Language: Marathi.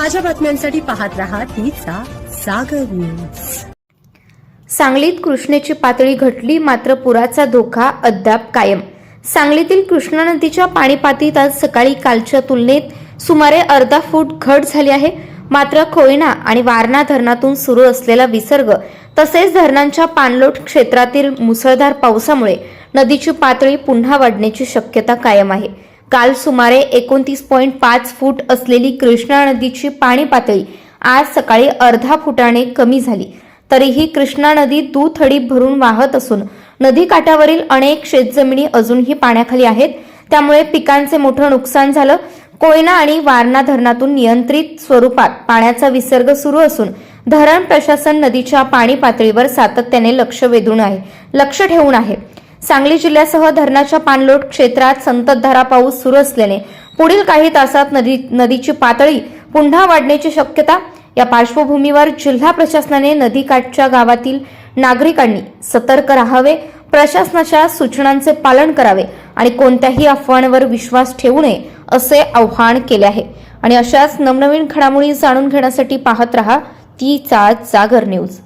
ताज्या बातम्यांसाठी पाहत रहा तीचा सागर न्यूज। सांगलीत कृष्णेची पातळी घटली, मात्र पुराचा धोका अद्याप कायम। सांगलीतील कृष्णा नदीच्या पाणी पातळीत आज सकाळी कालच्या तुलनेत सुमारे अर्धा फूट घट झाली आहे। मात्र कोयना आणि वारणा धरणातून सुरू असलेला विसर्ग तसेच धरणांच्या पाणलोट क्षेत्रातील मुसळधार पावसामुळे नदीची पातळी पुन्हा वाढण्याची शक्यता कायम आहे। काल सुमारे 29.5 फूट असलेली कृष्णा नदीची पाणी पातळी आज सकाळी अर्धा फुटाने कमी झाली। तरीही कृष्णा नदी दुथडी भरून वाहत असून नदी काठावरील अनेक शेतजमिनी अजूनही पाण्याखाली आहेत, त्यामुळे पिकांचे मोठे नुकसान झालं। कोयना आणि वारणा धरणातून नियंत्रित स्वरूपात पाण्याचा विसर्ग सुरू असून धरण प्रशासन नदीच्या पाणी पातळीवर सातत्याने लक्ष ठेवून आहे। सांगली जिल्ह्यासह धरणाच्या पाणलोट क्षेत्रात संततधार पाऊस सुरू असल्याने पुढील काही तासात नदीची पातळी पुन्हा वाढण्याची शक्यता। या पार्श्वभूमीवर जिल्हा प्रशासनाने नदीकाठच्या गावातील नागरिकांनी सतर्क राहावे, प्रशासनाच्या सूचनांचे पालन करावे आणि कोणत्याही अफवांवर विश्वास ठेवू नये असे आवाहन केले आहे। आणि अशाच नवनवीन घडामोडी जाणून घेण्यासाठी पाहत रहा तीचा जागर न्यूज।